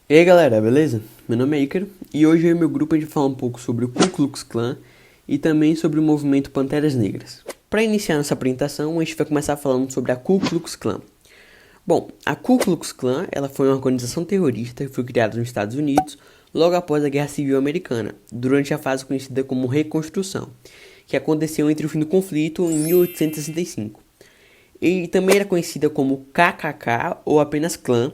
E aí galera, beleza? Meu nome é Ícaro e hoje eu e meu grupo a gente vai falar um pouco sobre o Ku Klux Klan e também sobre o movimento Panteras Negras. Para iniciar nossa apresentação, a gente vai começar falando sobre a Ku Klux Klan. Bom, a Ku Klux Klan ela foi uma organização terrorista que foi criada nos Estados Unidos logo após a Guerra Civil Americana, durante a fase conhecida como Reconstrução, que aconteceu entre o fim do conflito em 1865. E também era conhecida como KKK ou apenas Klan,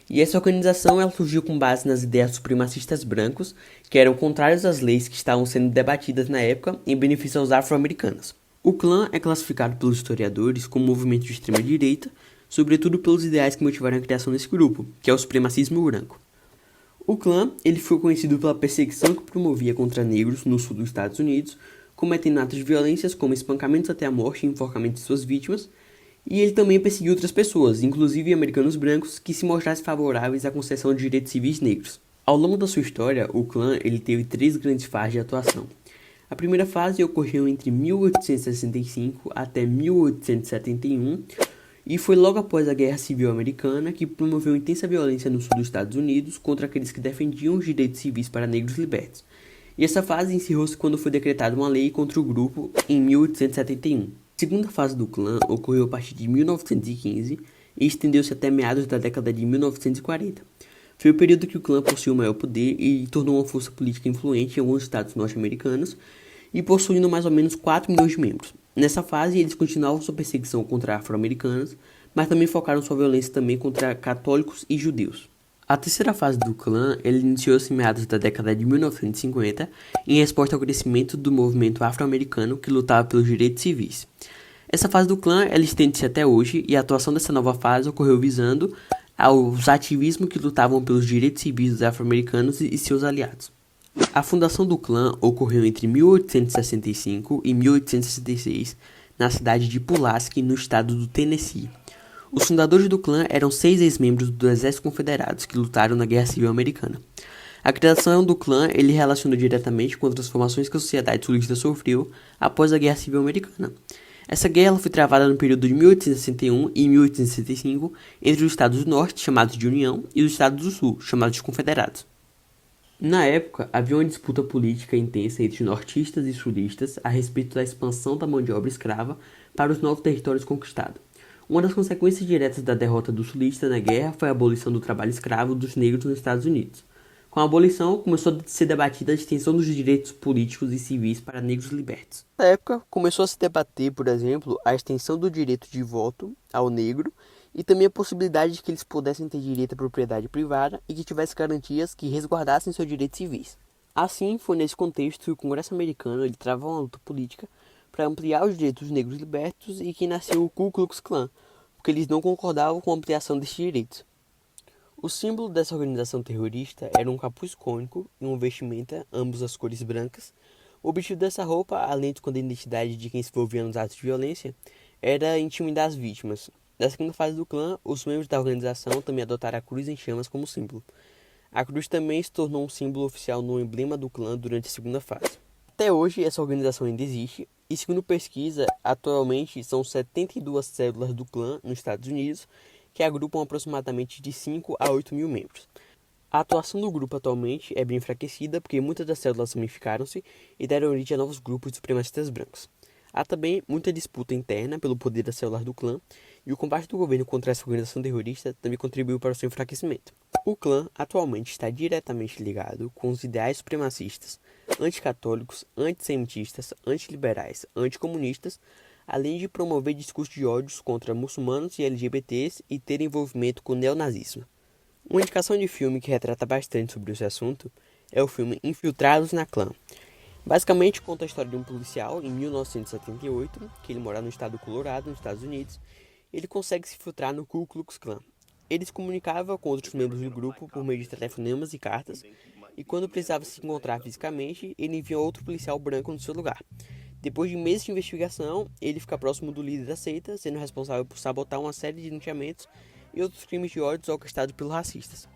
e essa organização ela surgiu com base nas ideias supremacistas brancos, que eram contrárias às leis que estavam sendo debatidas na época em benefício aos afro-americanos. O Klan é classificado pelos historiadores como um movimento de extrema-direita, sobretudo pelos ideais que motivaram a criação desse grupo, que é o supremacismo branco. O Klan ele foi conhecido pela perseguição que promovia contra negros no sul dos Estados Unidos, cometendo atos de violências como espancamentos até a morte e enforcamento de suas vítimas, e ele também perseguiu outras pessoas, inclusive americanos brancos, que se mostrassem favoráveis à concessão de direitos civis negros. Ao longo da sua história, o clã ele teve três grandes fases de atuação. A primeira fase ocorreu entre 1865 até 1871 e foi logo após a Guerra Civil Americana que promoveu intensa violência no sul dos Estados Unidos contra aqueles que defendiam os direitos civis para negros libertos. E essa fase encerrou-se quando foi decretada uma lei contra o grupo em 1871. A segunda fase do clã ocorreu a partir de 1915 e estendeu-se até meados da década de 1940. Foi o período que o clã possuiu maior poder e tornou uma força política influente em alguns estados norte-americanos e possuindo mais ou menos 4 milhões de membros. Nessa fase, eles continuavam sua perseguição contra afro-americanos, mas também focaram sua violência também contra católicos e judeus. A terceira fase do clã iniciou-se em meados da década de 1950 em resposta ao crescimento do movimento afro-americano que lutava pelos direitos civis. Essa fase do clã estende-se até hoje e a atuação dessa nova fase ocorreu visando aos ativismos que lutavam pelos direitos civis dos afro-americanos e seus aliados. A fundação do clã ocorreu entre 1865 e 1866 na cidade de Pulaski, no estado do Tennessee. Os fundadores do clã eram 6 ex-membros do Exército Confederados que lutaram na Guerra Civil Americana. A criação do clã ele relacionou diretamente com as transformações que a sociedade sulista sofreu após a Guerra Civil Americana. Essa guerra foi travada no período de 1861 e 1865 entre os estados do norte, chamados de União, e os estados do sul, chamados de Confederados. Na época, havia uma disputa política intensa entre nortistas e sulistas a respeito da expansão da mão de obra escrava para os novos territórios conquistados. Uma das consequências diretas da derrota dos sulistas na guerra foi a abolição do trabalho escravo dos negros nos Estados Unidos. Com a abolição, começou a ser debatida a extensão dos direitos políticos e civis para negros libertos. Na época, começou a se debater, por exemplo, a extensão do direito de voto ao negro e também a possibilidade de que eles pudessem ter direito à propriedade privada e que tivessem garantias que resguardassem seus direitos civis. Assim, foi nesse contexto que o Congresso americano ele travou uma luta política para ampliar os direitos dos negros libertos e que nasceu o Ku Klux Klan, porque eles não concordavam com a ampliação desses direitos. O símbolo dessa organização terrorista era um capuz cônico e uma vestimenta, ambos as cores brancas. O objetivo dessa roupa, além de esconder a identidade de quem se envolvia nos atos de violência, era intimidar as vítimas. Na segunda fase do clã, os membros da organização também adotaram a cruz em chamas como símbolo. A cruz também se tornou um símbolo oficial no emblema do clã durante a segunda fase. Até hoje, essa organização ainda existe, e segundo pesquisa, atualmente são 72 células do clã nos Estados Unidos, que agrupam aproximadamente de 5 a 8 mil membros. A atuação do grupo atualmente é bem enfraquecida porque muitas das células ramificaram-se e deram origem a novos grupos de supremacistas brancos. Há também muita disputa interna pelo poder das células do clã e o combate do governo contra essa organização terrorista também contribuiu para o seu enfraquecimento. O clã atualmente está diretamente ligado com os ideais supremacistas, anticatólicos, antissemitistas, antiliberais, anticomunistas, além de promover discursos de ódios contra muçulmanos e LGBTs e ter envolvimento com o neonazismo. Uma indicação de filme que retrata bastante sobre esse assunto é o filme Infiltrados na Clã. Basicamente conta a história de um policial em 1978, que ele mora no estado do Colorado, nos Estados Unidos, e ele consegue se infiltrar no Ku Klux Klan. Ele se comunicava com outros membros do grupo por meio de telefonemas e cartas, e quando precisava se encontrar fisicamente, ele enviou outro policial branco no seu lugar. Depois de meses de investigação, ele fica próximo do líder da seita, sendo responsável por sabotar uma série de linchamentos e outros crimes de ódio orquestrados pelos racistas.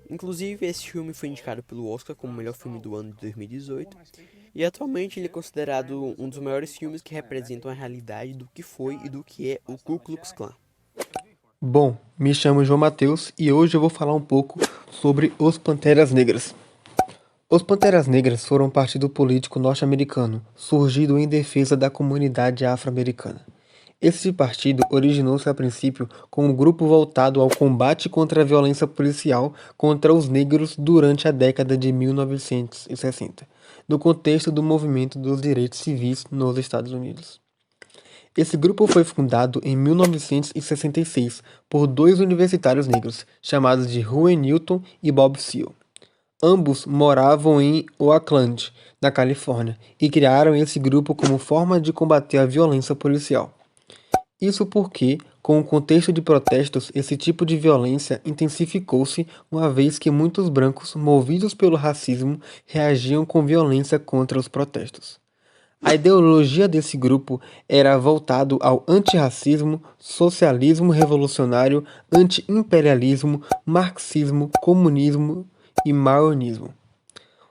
Inclusive, esse filme foi indicado pelo Oscar como o melhor filme do ano de 2018, e atualmente ele é considerado um dos maiores filmes que representam a realidade do que foi e do que é o Ku Klux Klan. Bom, me chamo João Matheus e hoje eu vou falar um pouco sobre os Panteras Negras. Os Panteras Negras foram um partido político norte-americano, surgido em defesa da comunidade afro-americana. Esse partido originou-se a princípio como um grupo voltado ao combate contra a violência policial contra os negros durante a década de 1960, no contexto do movimento dos direitos civis nos Estados Unidos. Esse grupo foi fundado em 1966 por dois universitários negros, chamados de Huey Newton e Bob Seale. Ambos moravam em Oakland, na Califórnia, e criaram esse grupo como forma de combater a violência policial. Isso porque, com o contexto de protestos, esse tipo de violência intensificou-se uma vez que muitos brancos, movidos pelo racismo, reagiam com violência contra os protestos. A ideologia desse grupo era voltado ao antirracismo, socialismo revolucionário, anti-imperialismo, marxismo, comunismo e maoísmo.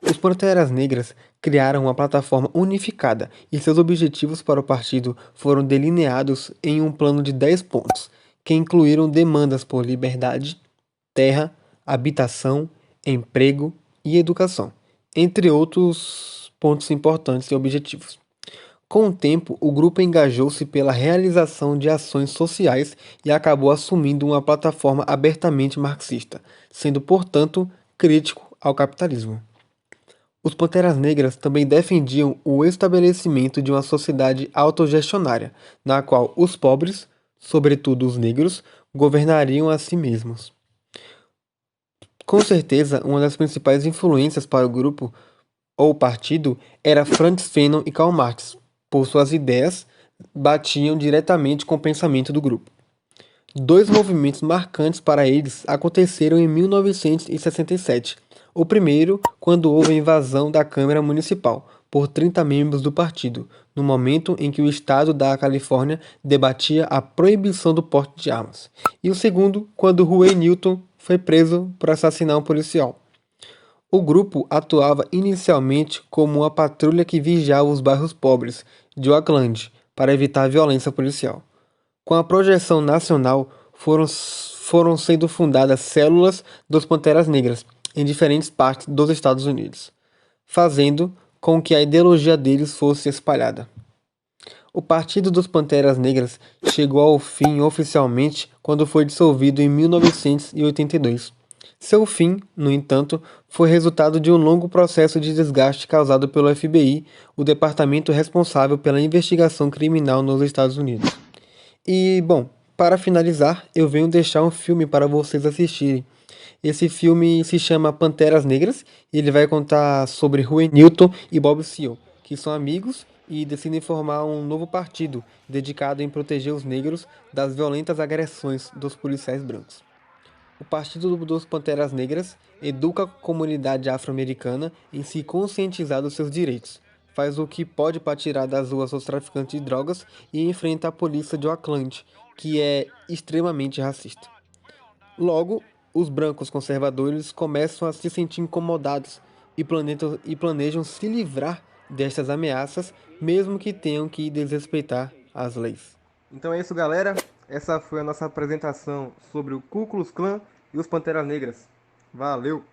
Os Panteras Negras criaram uma plataforma unificada e seus objetivos para o partido foram delineados em um plano de 10 pontos, que incluíram demandas por liberdade, terra, habitação, emprego e educação, entre outros pontos importantes e objetivos. Com o tempo, o grupo engajou-se pela realização de ações sociais e acabou assumindo uma plataforma abertamente marxista, sendo, portanto, crítico ao capitalismo. Os Panteras Negras também defendiam o estabelecimento de uma sociedade autogestionária, na qual os pobres, sobretudo os negros, governariam a si mesmos. Com certeza, uma das principais influências para o grupo ou partido era Frantz Fanon e Karl Marx, por suas ideias batiam diretamente com o pensamento do grupo. Dois movimentos marcantes para eles aconteceram em 1967. O primeiro, quando houve a invasão da Câmara Municipal por 30 membros do partido, no momento em que o estado da Califórnia debatia a proibição do porte de armas. E o segundo, quando Huey Newton foi preso por assassinar um policial. O grupo atuava inicialmente como uma patrulha que vigiava os bairros pobres de Oakland para evitar a violência policial. Com a projeção nacional, foram sendo fundadas células dos Panteras Negras em diferentes partes dos Estados Unidos, fazendo com que a ideologia deles fosse espalhada. O Partido dos Panteras Negras chegou ao fim oficialmente quando foi dissolvido em 1982. Seu fim, no entanto, foi resultado de um longo processo de desgaste causado pelo FBI, o departamento responsável pela investigação criminal nos Estados Unidos. E, bom, para finalizar, eu venho deixar um filme para vocês assistirem. Esse filme se chama Panteras Negras e ele vai contar sobre Huey Newton e Bob Seale, que são amigos e decidem formar um novo partido dedicado em proteger os negros das violentas agressões dos policiais brancos. O Partido dos Panteras Negras educa a comunidade afro-americana em se conscientizar dos seus direitos, faz o que pode para tirar das ruas os traficantes de drogas e enfrenta a polícia de Oakland, que é extremamente racista. Logo, os brancos conservadores começam a se sentir incomodados e planejam se livrar destas ameaças, mesmo que tenham que desrespeitar as leis. Então é isso, galera. Essa foi a nossa apresentação sobre o Ku Klux Klan e os Panteras Negras. Valeu!